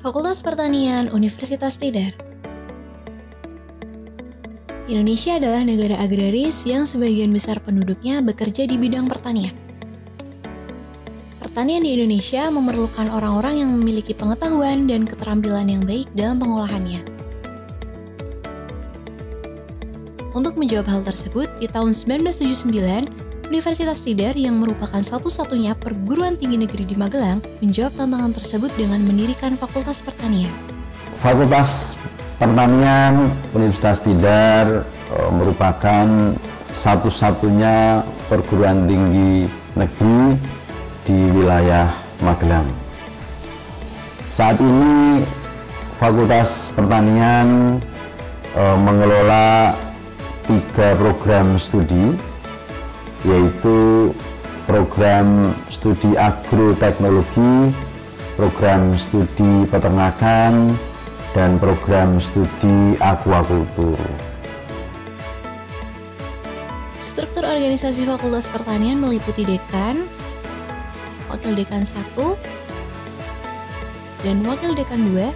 Fakultas Pertanian Universitas Tidar. Indonesia adalah negara agraris yang sebagian besar penduduknya bekerja di bidang pertanian. Pertanian di Indonesia memerlukan orang-orang yang memiliki pengetahuan dan keterampilan yang baik dalam pengolahannya. Untuk menjawab hal tersebut, di tahun 1979, Universitas Tidar yang merupakan satu-satunya perguruan tinggi negeri di Magelang menjawab tantangan tersebut dengan mendirikan Fakultas Pertanian. Fakultas Pertanian Universitas Tidar merupakan satu-satunya perguruan tinggi negeri di wilayah Magelang. Saat ini Fakultas Pertanian mengelola 3 program studi, yaitu program studi agroteknologi, program studi peternakan, dan program studi aquakultur. Struktur organisasi Fakultas Pertanian meliputi dekan, wakil dekan 1, dan wakil dekan 2,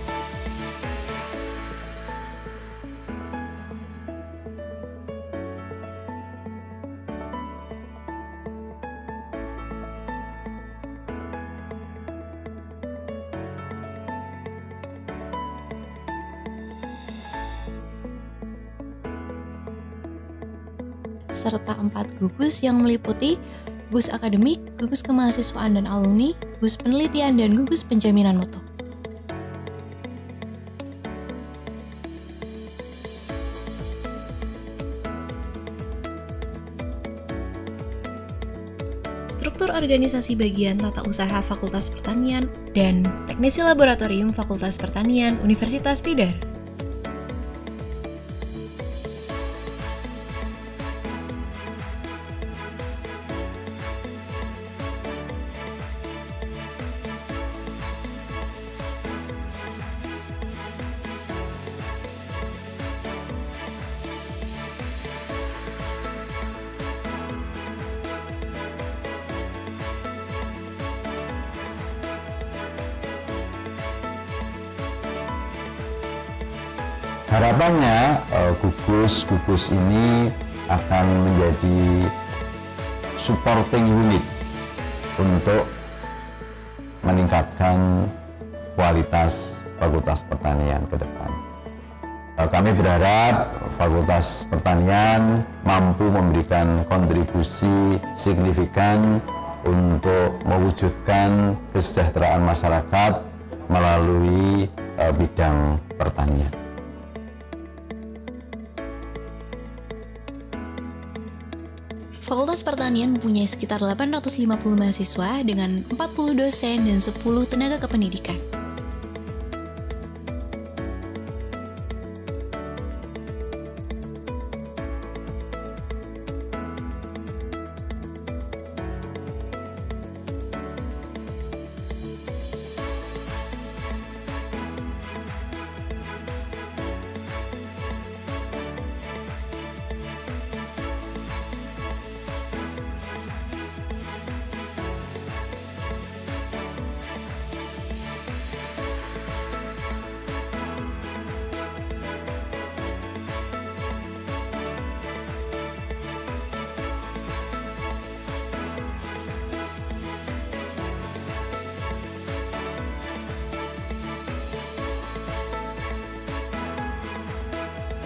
serta 4 gugus yang meliputi gugus akademik, gugus kemahasiswaan dan alumni, gugus penelitian, dan gugus penjaminan mutu. Struktur organisasi bagian tata usaha Fakultas Pertanian dan teknisi laboratorium Fakultas Pertanian Universitas Tidar. Harapannya gugus-gugus ini akan menjadi supporting unit untuk meningkatkan kualitas Fakultas Pertanian ke depan. Kami berharap Fakultas Pertanian mampu memberikan kontribusi signifikan untuk mewujudkan kesejahteraan masyarakat melalui bidang pertanian. Fakultas Pertanian mempunyai sekitar 850 mahasiswa dengan 40 dosen dan 10 tenaga kependidikan.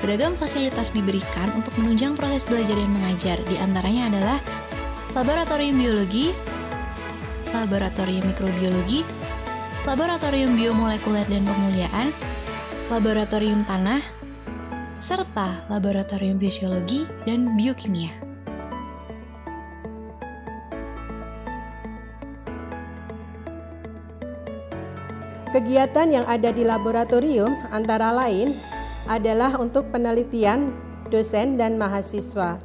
Beragam fasilitas diberikan untuk menunjang proses belajar dan mengajar, di antaranya adalah laboratorium biologi, laboratorium mikrobiologi, laboratorium biomolekuler dan pemuliaan, laboratorium tanah, serta laboratorium fisiologi dan biokimia. Kegiatan yang ada di laboratorium antara lain adalah untuk penelitian dosen dan mahasiswa.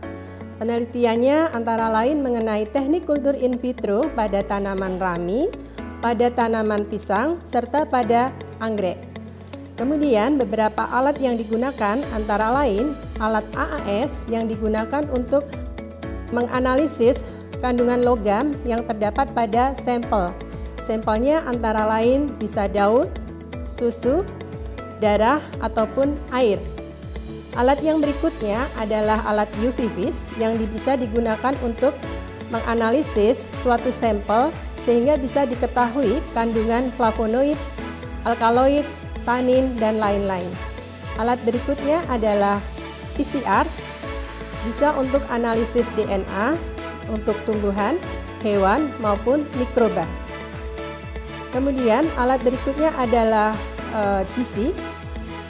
Penelitiannya antara lain mengenai teknik kultur in vitro pada tanaman rami, pada tanaman pisang, serta pada anggrek. Kemudian beberapa alat yang digunakan antara lain alat AAS yang digunakan untuk menganalisis kandungan logam yang terdapat pada sampel. Sampelnya antara lain bisa daun, susu, darah, ataupun air. Alat yang berikutnya adalah alat UV vis yang bisa digunakan untuk menganalisis suatu sampel sehingga bisa diketahui kandungan flavonoid, alkaloid, tanin, dan lain-lain. Alat berikutnya adalah PCR, bisa untuk analisis DNA untuk tumbuhan, hewan, maupun mikroba. Kemudian alat berikutnya adalah GC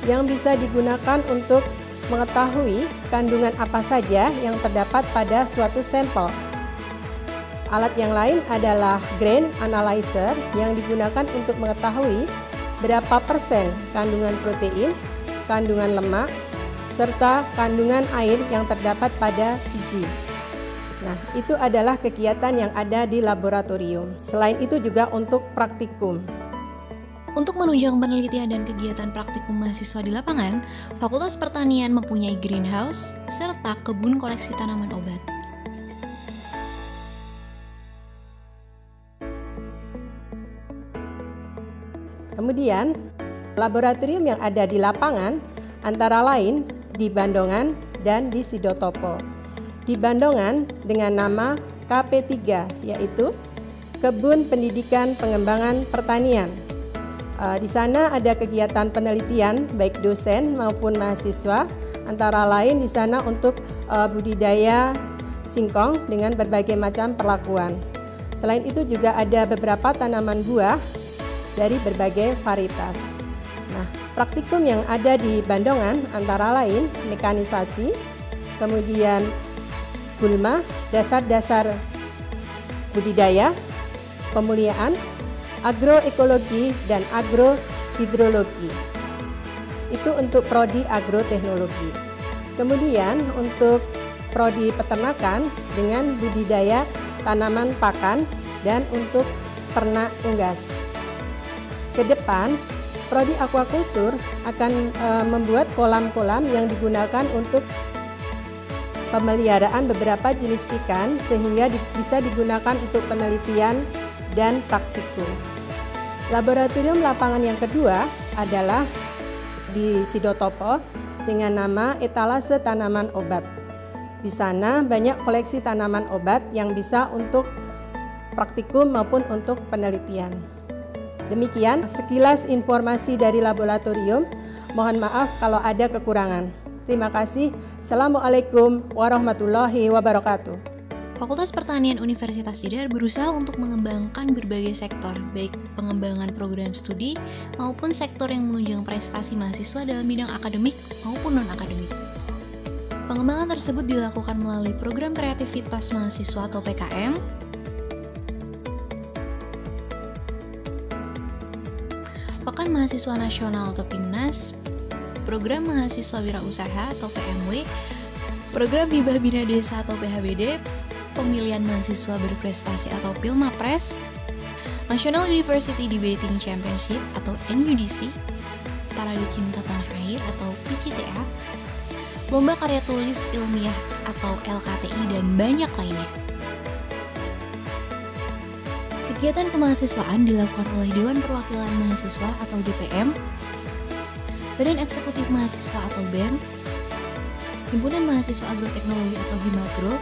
yang bisa digunakan untuk mengetahui kandungan apa saja yang terdapat pada suatu sampel. Alat yang lain adalah grain analyzer yang digunakan untuk mengetahui berapa persen kandungan protein, kandungan lemak, serta kandungan air yang terdapat pada biji. Nah, itu adalah kegiatan yang ada di laboratorium. Selain itu juga untuk praktikum. Untuk menunjang penelitian dan kegiatan praktikum mahasiswa di lapangan, Fakultas Pertanian mempunyai greenhouse serta kebun koleksi tanaman obat. Kemudian, laboratorium yang ada di lapangan antara lain di Bandongan dan di Sidotopo. Di Bandongan dengan nama KP3, yaitu Kebun Pendidikan Pengembangan Pertanian. Di sana ada kegiatan penelitian baik dosen maupun mahasiswa, antara lain di sana untuk budidaya singkong dengan berbagai macam perlakuan. Selain itu juga ada beberapa tanaman buah dari berbagai varietas. Nah, praktikum yang ada di Bandongan antara lain mekanisasi, kemudian gulma, dasar-dasar budidaya, pemuliaan, agroekologi, dan agrohidrologi. Itu untuk prodi agroteknologi. Kemudian untuk prodi peternakan dengan budidaya tanaman pakan dan untuk ternak unggas. Ke depan, prodi aquacultur akan membuat kolam-kolam yang digunakan untuk pemeliharaan beberapa jenis ikan sehingga bisa digunakan untuk penelitian dan praktikum. Laboratorium lapangan yang kedua adalah di Sidotopo dengan nama etalase tanaman obat. Di sana banyak koleksi tanaman obat yang bisa untuk praktikum maupun untuk penelitian. Demikian sekilas informasi dari laboratorium. Mohon maaf kalau ada kekurangan. Terima kasih. Assalamualaikum warahmatullahi wabarakatuh. Fakultas Pertanian Universitas Sidar berusaha untuk mengembangkan berbagai sektor, baik pengembangan program studi maupun sektor yang menunjang prestasi mahasiswa dalam bidang akademik maupun non-akademik. Pengembangan tersebut dilakukan melalui program kreativitas mahasiswa atau PKM, Pekan Mahasiswa Nasional atau PIMNAS, program Mahasiswa Wirausaha atau PMW, program Hibah Bina Desa atau PHBD, Pemilihan Mahasiswa Berprestasi atau Pilmapres, National University Debating Championship atau NUDC, Parade Cinta Tanah Air atau PCTA, Lomba Karya Tulis Ilmiah atau LKTI, dan banyak lainnya. Kegiatan kemahasiswaan dilakukan oleh Dewan Perwakilan Mahasiswa atau DPM, Badan Eksekutif Mahasiswa atau BEM, Himpunan Mahasiswa Agroteknologi atau Himagro,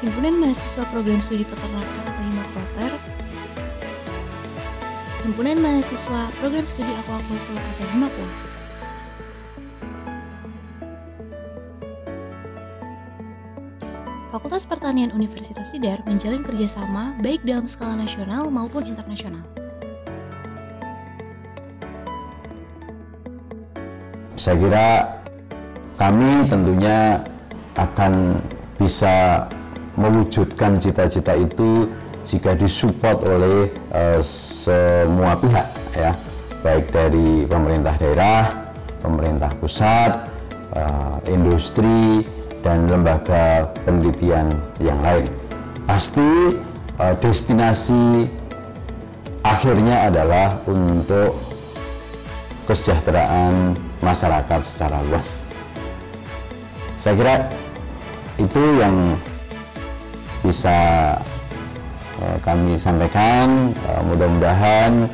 Himpunan Mahasiswa Program Studi Peternakan atau Himaproter, Himpunan Mahasiswa Program Studi Aquacultur atau Himapua. Fakultas Pertanian Universitas Sidar menjalin kerjasama baik dalam skala nasional maupun internasional. Saya kira kami tentunya akan bisa mewujudkan cita-cita itu jika disupport oleh semua pihak, ya, baik dari pemerintah daerah, pemerintah pusat, industri, dan lembaga penelitian yang lain. Pasti destinasi akhirnya adalah untuk kesejahteraan masyarakat secara luas. Saya kira itu yang bisa kami sampaikan, mudah-mudahan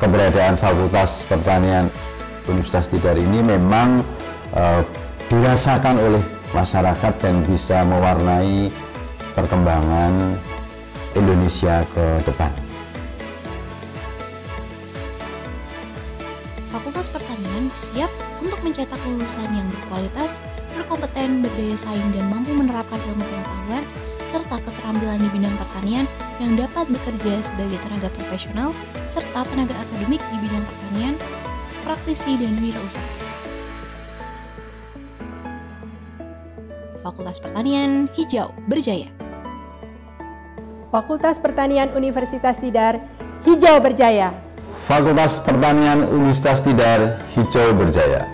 keberadaan Fakultas Pertanian Universitas Tidar ini memang dirasakan oleh masyarakat dan bisa mewarnai perkembangan Indonesia ke depan. Fakultas Pertanian siap untuk mencetak lulusan yang berkualitas, berkompeten, berdaya saing, dan mampu menerapkan ilmu pengetahuan serta keterampilan di bidang pertanian yang dapat bekerja sebagai tenaga profesional serta tenaga akademik di bidang pertanian, praktisi, dan wirausaha. Fakultas Pertanian hijau berjaya. Fakultas Pertanian Universitas Tidar hijau berjaya. Fakultas Pertanian Universitas Tidar hijau berjaya.